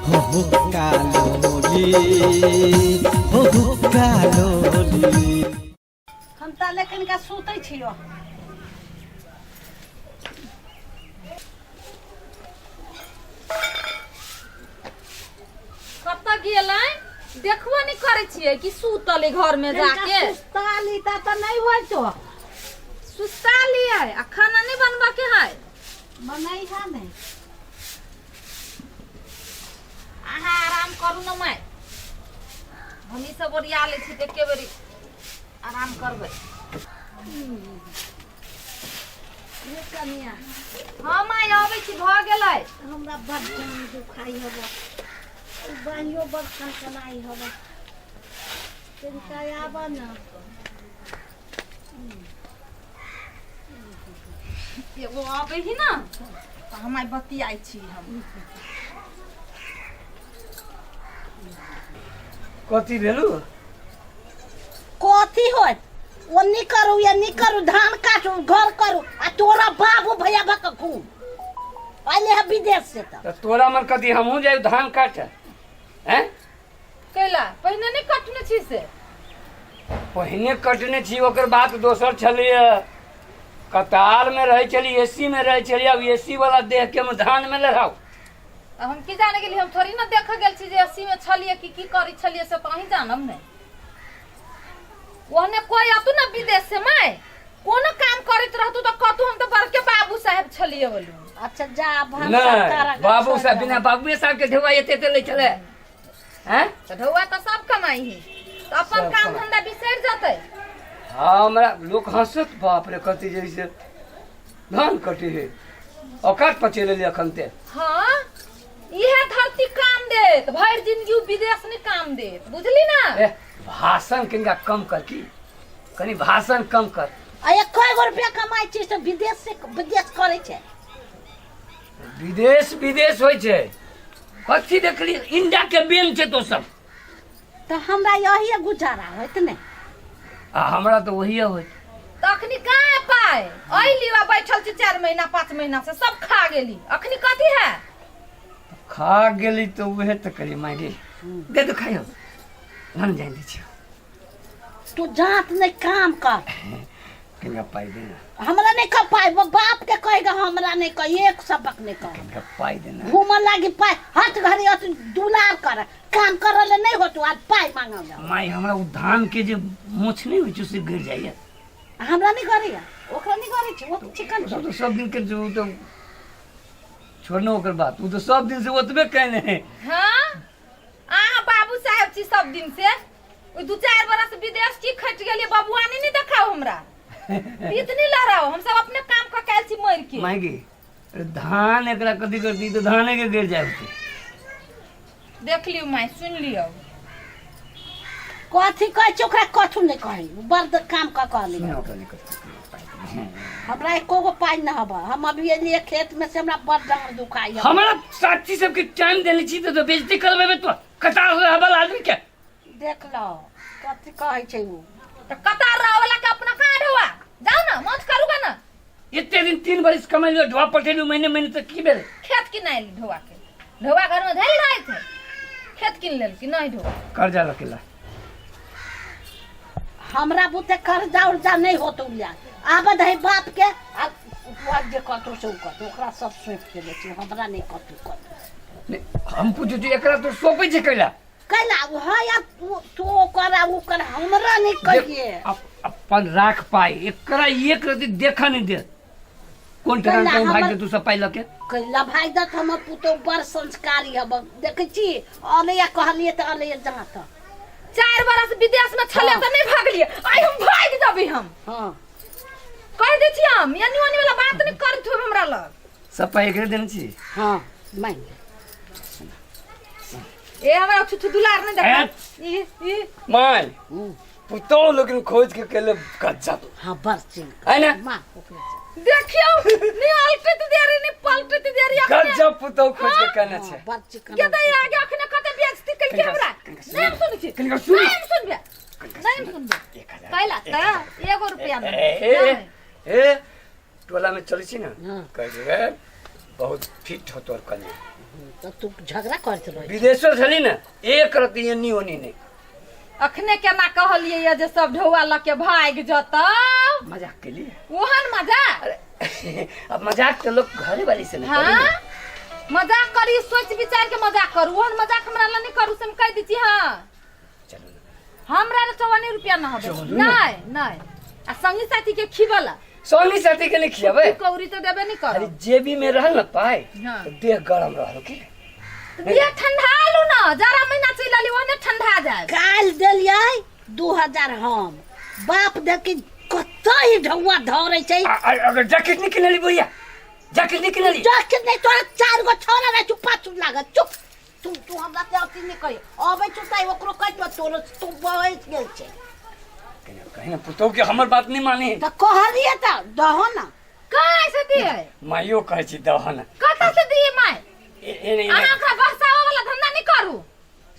हो कालोली हो कालोली। हम त लेकिन का सुतै छियो। कत्ता गेलै देखबो नहीं करे छियै कि सुतले घर में जाके। सुताली त नहीं होय तो सुताली है आ खाना नहीं बनबा के है बनाई है नहीं। आहा आराम करू न मैं हमी सब ओरिया ले छी एके बेरी आराम करबै। ये कनिया हां माय आबै छी भ गेलै। हमरा बड़ जान दुखाई हबो बानियो बड़ कनाई हबो तिनका आबा न एगो आबै ही ना त हम बतियाई छी। हम कथी भेलू कथी होय ओन्नी करू या नी करू धान काटू घर करू आ तोरा बाबू भैया भक घूम पहले है विदेश से तो तोरा मन कथी हमहू जाए धान काटे हैं कैला पहिने नहीं कटने छी से पहिने कटने छी ओकर बात दोसर छलिए कतार में रहे चली एसी में रहे चली अब एसी वाला देख के हम धान में लड़ाऊ। हम की जाने गेली हम थोड़ी ना देख गेल छी जे एसी में छलिए की करी छलिए से तो अहीं जानब नहीं। ओहने कोई आतु ना विदेश से मैं कोनो काम करत रहतु तो कहतु हम तो बड़के बाबू साहब छलिए बोलू। अच्छा जा नहीं बाबू साहब बिना बाबू साहब के ढेवा एते ले चले हैं तो ढौआ तो सब कमाई ही तो अपन काम धंधा बिसर जाते। हाँ हमरा लोग हंसत बाप रे कथी जैसे धान कटे है औकात पचेले ले अखन ते। हाँ यह धरती काम देत भर जिंदगी विदेश में काम देत बुझली ना। भाषण कनिका कम कर की कनी भाषण कम कर। अये कई गो रुपया कमाई छी तो विदेश करे छे। विदेश विदेश होय छे कथी देखली इंडिया के बेन छे तो सब तो हमरा यही गुजारा होत ने आ हमरा तो वही होय तखनी कहाँ पाए अइली वा बैठल छी 4 महीना 5 महीना से सब खा गेली अखनी कथी है खा गेली तो वह तो करी मांगे दे तो खाइयो मन जान दे छी तू जात नहीं काम कर कनिका पाई देना हमरा नहीं कर पाए वो बाप के कहेगा हमरा नहीं कर एक सबक नहीं कर कनिका पाई देना घूमन लागी पाए हट घरी हट दुलार कर काम करले नहीं हो तो आज पाए मांगल माई हमरा उ धान के जे मोछ नहीं होय से गिर जाइए हमरा नहीं करिया ओकरा नहीं करे छी वो चिकन तो सब दिन के जो तो छोड़नो ओकर बात उ तो सब दिन से ओतबे कहने है। हां आहा बाबू साहब छी सब दिन से ओ 2-4 बरस विदेश की खट गेली बबुआनी नहीं देखाओ हमरा इतनी लहराओ हम सब अपने काम का कैल छी मर के मांगी धान एकरा कथी करती तो धाने के गिर जाए देख लियो माई सुन लियो कथी कह चोकरा कथु नहीं कही बड़ काम का कहली हमरा एको गो पाई न हबा हम अभी एलिए खेत में से हमरा बड़ डांग दुखाई है। हमरा साथी सबके टाइम देले छी तो बेइज्जती करबे तो कतार हबल आदमी के देख लो कथी कहै छै उ तो कतार रह वाला के अपना कहां ढोआ जाओ ना मौज करूगा ना इतने दिन 3 बरिस कमाइलो ढोआ पटेलू महीने महीने तक की बेल खेत किनाइल ढोआ के ढोआ घर में धैल रहे थे खेत किन लेल कि नहीं ढोआ कर्जा रखेला हमरा बुते कर्जा उर्जा नहीं होत उलिया आबद है बाप के आ जे कतो से कतो ओकरा सब सोच के ले छी हमरा नहीं कतो कतो हम पूछे छी एकरा तो सोपे छै कैला है या तू करा उ कर हमरा नहीं कहिए अपन राख पाई एकरा एक रति देखा नहीं दे कोन टका कहीं भाग दे तू सब पाई लके कैला भाई दत हम पुतो बड़ संस्कारी हब देखे छी अले या कहलिए त अले जहां त 4 बरस विदेश में छले त नहीं भागलिए आई हम भाग जबे हम हां कह दे छी हम यानी वानी वाला बात नहीं करत हो हमरा लग सब पाई एकरे देन छी। हां मैं ए हमरा छुछु दुलार नहीं देखा ई माय पुतो लेकिन खोज के केले गज्जा तो हां बरचिन है ना मां ओकरे देखियो नहीं अलटत देरी नहीं पलटत देरी गज्जा पुतो खोज के कहना छै बरचिन के दे आगे अखने कते बेइज्जती कर के हमरा नहीं सुन छी कनिका सुन नहीं सुन बे नहीं सुन बे कहला त 1 रुपया में ए टोला में चली छी ना हां कह देबे बहुत फिट हो तोर कन्या तो तू झगड़ा करते रह विदेशो छली ना एक रती एनी ओनी नहीं। अखने केना कहलिए ये जे सब ढौआ ल के भाग जतौ मजाक के लिए। ओहन मजा अब मजाक तो लोग घरे वाली से नहीं करेंगे। हाँ मजाक करी सोच विचार के मजाक करू ओहन मजाक हमरा ला नहीं करू से हम कह दी छी। हाँ चलो हमरा 54 रुपया न हबे चलू ना। नहीं नहीं आ संगी साथी के खिबला सोनी साथी के नहीं खियावे। कौरी तो देबे नहीं अरे करो जेबी में रहल ना पाए हाँ। तो देह गरम रहल की। ये ठंडा लू ना जरा महीना चली ओहने ठंडा जाए। काल देलिए 2000 हम बाप देखी कत ही ढौआ धरे छै। अगर जैकेट निकल ली भैया जैकेट निकल ली। जैकेट नहीं तोरा 4 गो छोरा रह चुप पाछू लागत चुप। तू हमरा से अथी नहीं कही अबे चुताई ओकरो कह तोरो तू बैठ गेल छै। कहीं ना पुतो के हमर बात नहीं मानी त कहलिए त दहो ना कहाँ से दिए माइयो कहे छी दहन। कत से दिए माय ए नहीं अहाँ का बरसावा वाला धंधा नहीं करू।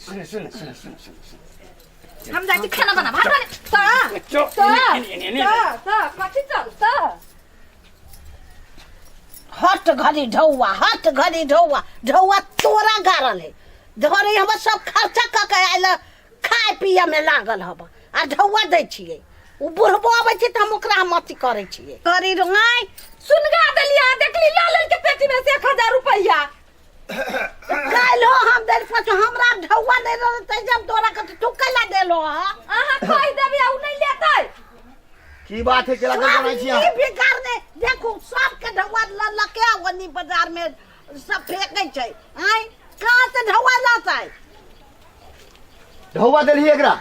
सुन सुन सुन सुन सुन हम जाके खाना बना भात बने चो कथी चल त हट घड़ी ढौआ ढौआ तोरा गारल है धरे हम सब खर्चा क के आइल खाए पिए में लागल हब आ ढौआ दै छिए उ बुढ़बो आबै छै त हम ओकरा मती करै छिए करी रोंगाई सुनगा देलिया देखली लाल के पेटी में से 1000 रुपया कालो हम दे पाछो हमरा ढौआ नहीं रहल त जब तोरा के तू कैला देलो ह अहाँ कह देबे उ नहीं लेतै। की बात है केला कर बनाई छी ई बेकार ने देखो सब के ढौआ ल के वनी बाजार में सब फेंकै छै आई कहां से ढौआ लातै। ढौआ देली एकरा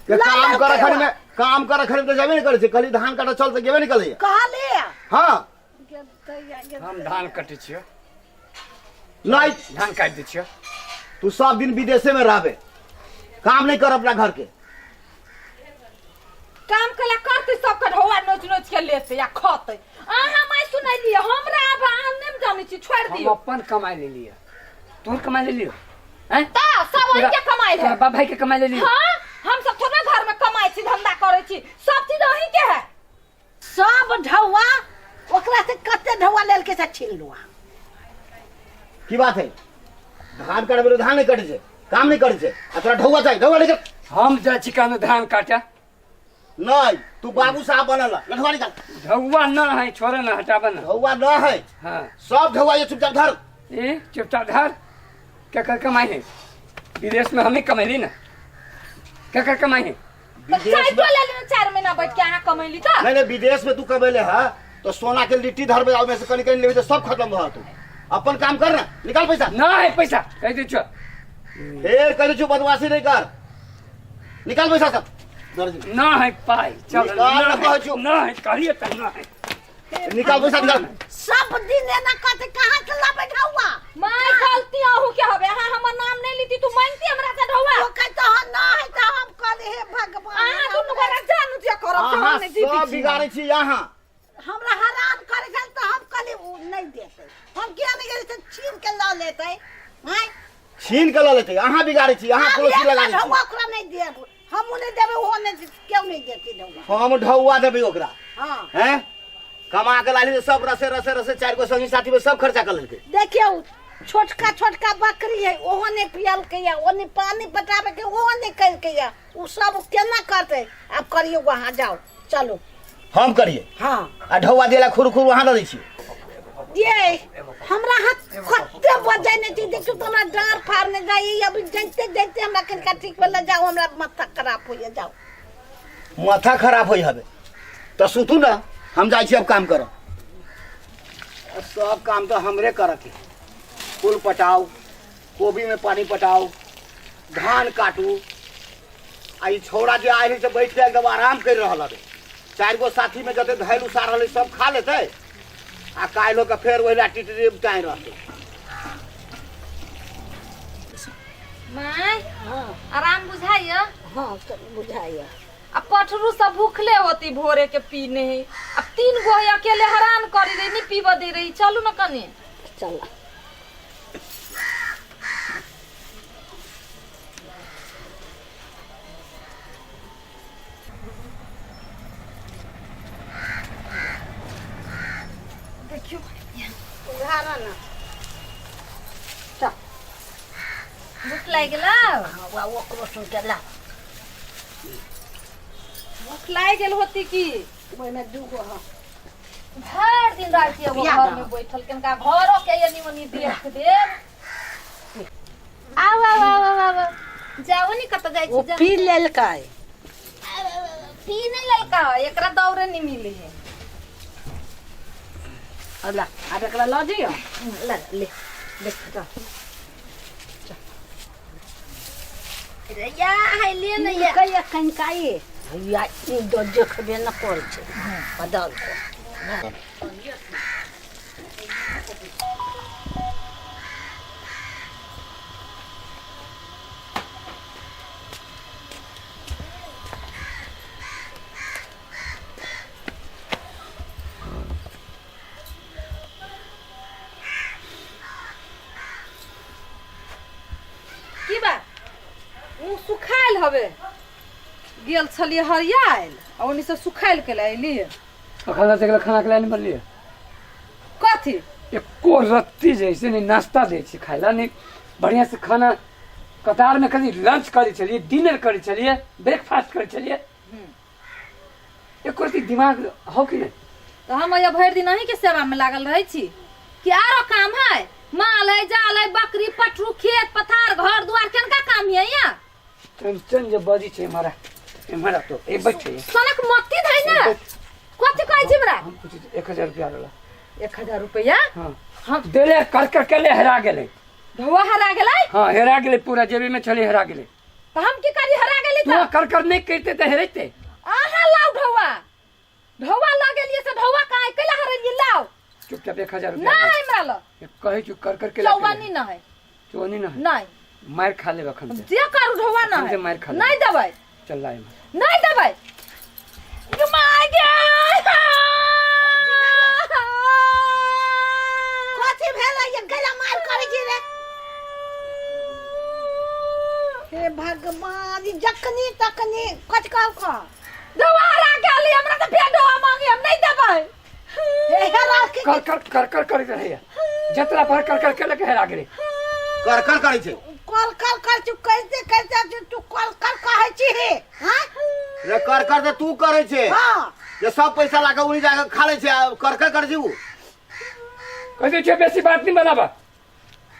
के ला काम ला कर के खरी में काम कर खरी तो जाबे नहीं करे छै कली धान काटा चल त गेबे नहीं करे। कहले हां हम धान कटे छियो नहीं धान काट दे छियो। तू सब दिन विदेशे में रहबे काम नहीं कर अपना घर के। काम कला करते सब के ढौआ नोच के लेते या खते। अहाँ मैं सुनैलिए हमरा अब अहाँ नहीं जानै छी छोड़ हम दियो अपन कमाई ले लिया तोर कमाई ले लियो हैं ता सब उनके कमाई है। बाप भाई के कमाई ले लियो। हाँ हम सब थोड़ा घर में कमाई छी धंधा करे छी सब चीज अहीं के है। सब ढौआ ओकरा से कते ढौआ लेल के छीन लुआ की बात है धान काटबे धान नहीं कटे छै काम नहीं करे छै आ तोरा ढौआ चाहिए ढौआ लेके हम जा छी कानो धान काटा नहीं तू बाबू साहब बनल लठवा निकाल। ढौआ ना है छोरे ना हटाबे ना। ढौआ न है हाँ सब ढौआ ये चुपचाप धर। ए चुपचाप धर क्या कर कमाई है विदेश में हमें कमैली ना क्या कर कमाई है। तो चाय तो ले लेना 4 महीना बैठ के अहाँ कमैली का। नहीं नहीं विदेश में तू कमेले है तो सोना के लिट्टी धर बजाओ में से कनी कनी लेबे तो सब खत्म भ तू अपन काम कर ना निकाल पैसा। ना है पैसा कह दे छो फिर कह छु बदमाशी नहीं कर निकाल पैसा सब दर्जी ना है पाई चल निकाल ना कहै छो। ना है कहिए त ना है निकाल पैसा निकाल। सब दिन एना कते कहां से लाबे ढौआ मैं गलती आहू के हबे अहाँ हमर नाम नहीं लीती तू मानती हमरा से ढौआ। तो कहता ना है त हम कहले हे भगवान अहाँ दुनु गोरा जानू जे करब से अहाँ हम नहीं दीदी सब बिगाड़े छी यहाँ हमरा हरान करे गल त हम कहले उ नहीं देते हम किया नहीं करे छीन के ला लेते हैं छीन के ला लेते अहाँ बिगाड़े छी अहाँ कुर्सी लगा छी। ढौआ ओकरा नहीं देब हम नहीं देबे वो नहीं क्यों नहीं देती ढौआ। हम ढौआ देबे ओकरा हां हैं कमा के लाली सब रसे रसे रसे 4 गो संगी साथी में सब खर्चा कर लेके। देखियो छोटका बकरी है ओहो ने पियल के या ओने पानी पटावे के ओहो ने कर के या उ सब केना करते। अब करियो वहां जाओ चलो हम करिए हां आ ढौआ देला खुर वहां दे छी ये हमरा हाथ कते बजे ने थी देखो तो हमरा डार फाड़ने जाई अभी जैते हमरा कनका ठीक वाला जाओ हमरा माथा खराब हो जाओ माथा खराब होई हबे तो सुतू ना हम जाई छी अब काम करो सब काम तो हमरे करे के फूल पटाओ गोभी में पानी पटाओ धान काटू आ ई छोड़ा जे आए से बैठ के एकदम आराम कर रहल हबे 4 गो साथी में जते धैल उसार रहले सब खा लेते आ काइलो के फेर वही टिटरी टाइ रहते। मैं हां आराम बुझाइए हां तो बुझाइए अब पठरू सब भूखले होती भोरे के पीने अब 3 गो है अकेले हैरान करी रही नहीं पीवा दे रही चलू ना कने चला देखियो उघारा ना चल भूख लाग गेला वा ओकरो सुन के ला भूख लाग गेल होती की ओइ में दूगो ह भर दिन राति एगो बिया घर दा। में बैठल केनका घरो के यनी मनी देख देब आव आव आव आव जाओ नी कत जाई ओ छी जा पी लेल काय पी नहीं ललका एकरा दौरे नहीं मिले है अला अब एकरा ल दियो ले ले देख जा रे या है ले नहीं है कहिया कनकाई या ई दो देखबे न कर छै बदल को की बा उ सुखाइल हवे गेल छलिए हरियाइल और उनी से सुखाइल के लाइली खाना से खाना के लिए नहीं बनलिए कथी एको रत्ती जैसे नहीं नाश्ता दे छी खाइला नहीं बढ़िया से खाना कतार में कभी लंच करी चलिए डिनर करी चलिए ब्रेकफास्ट करी चलिए एको रत्ती दिमाग हो कि नहीं तो हम या भर दिन अहीं के सेवा में लागल रही छी कि आरो काम है माल है जाल है बकरी पटरू खेत पथार घर दुआर केनका काम है यहाँ टेंशन जे बजी छे हमारा तो ए बच्चे सनक मत्ती धै ना कथी कहै छी बरा हम कुछ 1000 रुपया वाला 1000 रुपया हां हम देले कर के ले हेरा गेले धवा हरा गेलै हां हेरा गेले पूरा जेबी में चले हेरा गेले तो हम की करी हरा गेली तू तो कर नहीं करते तो हेरते आहा लाउ धवा धवा ला गेलिए से धवा काहे कैला हरलिए लाउ चुपचाप 1000 रुपया नहीं हमरा लो कहे चुप कर के चौवानी न है चौनी ना नहीं मार खा ले बखन से जे करू धवा न हमसे है मार खा ले। नहीं देबै चल लाई नहीं देबै माय गे कथी भेलै ये गला मार करे छी रे हे भगवान ई जखनी तखनी कथ का धवा हरा गेली हमरा तो फेर धवा मांगे हम नहीं देबै हे हेरा के कर रहे जतरा पर कर के लेके हेरा गेले कर करै छै कल कर तू कैसे तू कल कहै छी हे हां रे कर तो तू करे छे हां ये सब पैसा लाके उनी जाके खा ले छे कर कर छी उ कहते छे बेसी बात नहीं बनाबा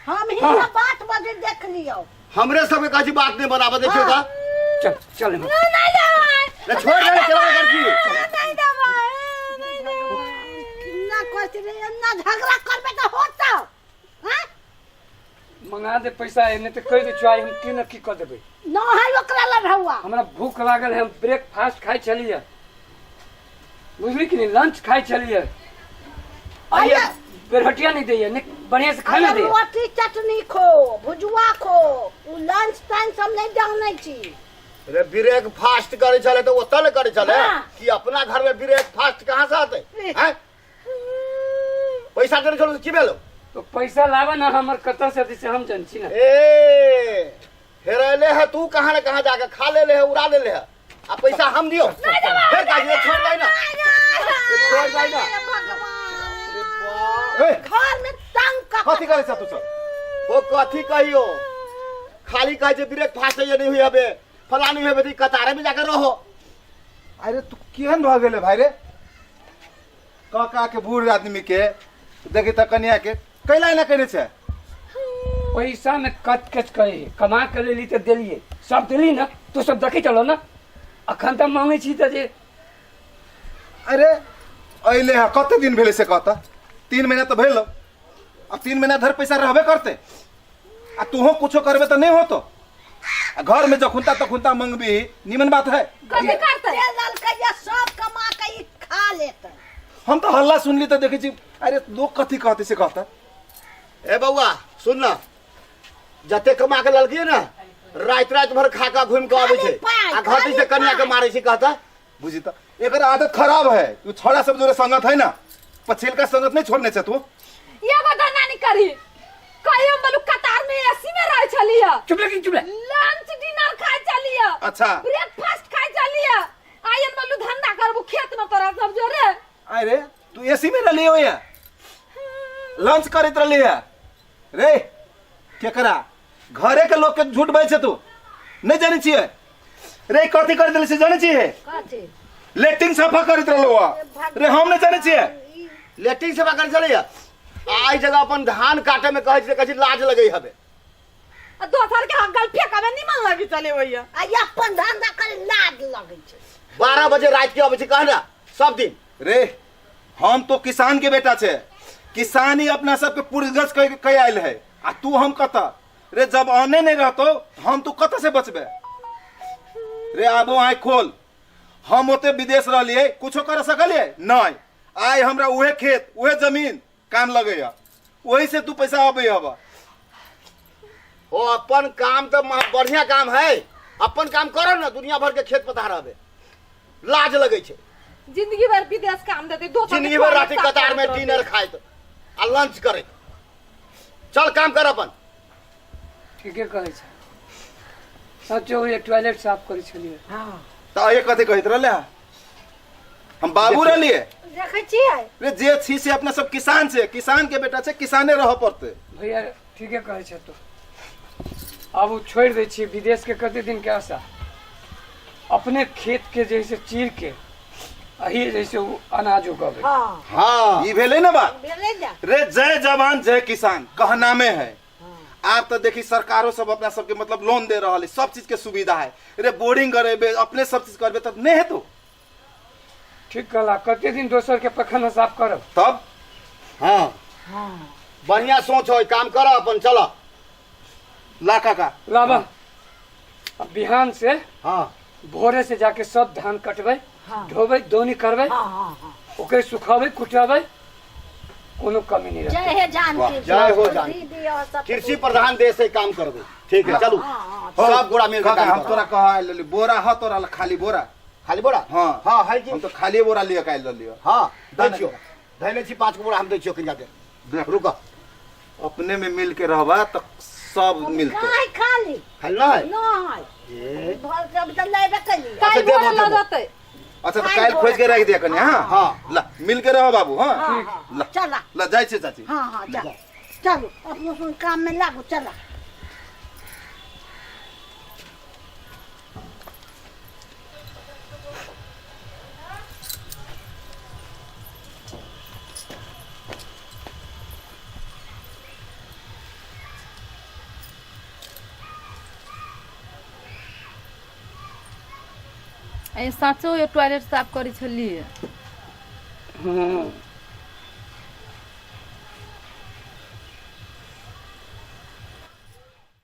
हम ही हाँ। सब बात बजे देख लियो हमरे सब काची बात नहीं बनाबे देखियो हाँ। का चल नहीं देबै रे छोड़ दे चला कर छी नहीं देबै कितना कहते रे ना झगड़ा करबे तो होता हां मंगा दे पैसा एने तो कह दे चाय हम की न की कर देबे न है ओकरा ल रहवा हमरा भूख लागल है हम ब्रेकफास्ट खाई चलिए बुझली कि नहीं लंच खाई चलिए आइए बेरहटिया नहीं दे बढ़िया से खाना दे रोटी चटनी खो भुजुआ खो उ लंच टाइम सब नहीं जानै छी रे ब्रेकफास्ट करे चले तो ओतल करे चले हाँ। कि अपना घर में ब्रेकफास्ट कहां से आते हैं पैसा देने चलो की भेलो तो पैसा लावा ना हमर कतर से दिसे हम जन छी ना ए हेरले है तू कहां न कहां जाके खा ले है उड़ा ले है आ पैसा हम दियो फिर काजी छोड़ जाए ना छोड़ जाए ना भगवान ए घर में तंग का कथी करे छ तू सब वो कथी कहियो खाली कहे जे ब्रेकफास्ट ये नहीं हुई हबे फलानी हुई हबे कतारे में जाकर रहो अरे तू केहन भ गेले भाई रे का के बूढ़ आदमी के देखी त कन्या के कैला ना करे छे पैसा में कच करे कमा के लेली तो देलिए सब दिली ना तू सब देखे चलो ना अखन तक मांगे छी त जे अरे अइले है कते दिन भेले से कहता 3 महीना तो भेलो अब 3 महीना धर पैसा रहबे करते आ तूहो कुछो करबे तो नहीं होतो आ घर में जखुनता तखुनता मंगबी निमन बात है कथी करतै तेल के ये सब कमा के ई खा लेते हम तो हल्ला सुनली तो देखे छी अरे लोग कथी कहते से कहता ए बउआ सुन ना जते कमा के ललकी ना रात भर खा का घूम के आवे छे आ घर से कन्या के मारे छी कहता बुझी तो एकर आदत खराब है तू छोड़ा सब जोरे संगत है ना पछिल का संगत नहीं छोड़ने से तू ये बदना नहीं करी कहियो मलु कतार में एसी में रह छलिया चुप ले लंच डिनर खाए चलिया अच्छा ब्रेकफास्ट खाए चलिया आयन मलु धंधा करबू खेत में तोरा सब जोरे अरे तू एसी में रह लियो या लंच करत रह लिया रे केकरा घरे के लोग के झूठ बोले छे तू नहीं जाने छिए रे कथी कर देले से जाने छिए कथी लेटिंग सफा करत रहलो रे हम नहीं जाने छिए लेटिंग से कर चले आई जगह अपन धान काटे में कहे लाज लगे हबे दोसर के हकल फेंकबे निमन लगी चले भैया आ अपन धंधा करे लाज लगै छै 12 बजे रात के आबे छै कहना सब दिन रे हम तो किसान के बेटा छे किसान ही अपना सबके पूर्वज कह आयल है आ तू हम कता रे जब आने नहीं रहतो हम तू कत से बचबे रे आबो आँख खोल हम ओते विदेश रहलिए कुछो कर सकलिए नहीं आय हमरा उहे खेत उहे जमीन काम लगे वही से तू पैसा आबे हबा ओ अपन काम तो बढ़िया काम है अपन काम करो ना दुनिया भर के खेत पथा रहबे लाज लगे छै जिंदगी भर विदेश काम देते दोसर जिंदगी भर रात कतार में डिनर खाए आ लंच करे चल काम कर अपन ठीके कहै छै सचो ये टॉयलेट साफ करै छलिए तो ये कथी कहत रहले हम बाबू रहलिए देखै छियै रे जे छी से अपना सब किसान छे किसान के बेटा छे किसाने रह पड़ते भैया ठीके कहै छै तो अब वो छोड़ दै छियै विदेश के कते दिन के आशा अपने खेत के जैसे चीर के अही जैसे वो अनाज उगवे हां हाँ ई भेले ना बात भेलै जा रे जय जवान जय किसान कहना में है आप तो देखी सरकारों सब अपना सबके मतलब लोन दे रहा है सब चीज के सुविधा है रे बोरिंग करेबे अपने सब चीज करबे तब नहीं है तो ठीक कहला कते दिन दोसर के पखना साफ करब तब हाँ बढ़िया सोच हो काम करो अपन चलो ला काका लाबा अब बिहान से हाँ भोरे से जाके सब धान कटबै हाँ। ढोबै दौनी करबै हां हां ओकरे सुखाबै कुटाबै कोनो कमी नहीं रहतै जय हे जानकी जय हो जानकी। दीदी और सब कृषि प्रधान देश से काम करबे ठीक है चलो सब गोड़ा मिल के काका काम हम करो। तोरा कहा लेली बोरा ह तोरा ला खाली बोरा खाली बोरा हाँ हाँ है जी हम तो खाली बोरा लिए काल लियो हाँ दै छियो धैले छी 5 बोरा हम दै छियो कहीं जाके रुको अपने में मिल के रहबा तो सब मिलते काय खाली खाली ना है नहीं ए भर सब त लेबे कली काई देबो, बोला देबो। जाते अच्छा तो काल खोज के रख दिया कनी हां हाँ। ला मिल के रहो बाबू हां ला चला ला जाय छे चाची हां हां चल चलो अपनो काम में लागो चला ए साचो ये टॉयलेट साफ करै छलिए हाँ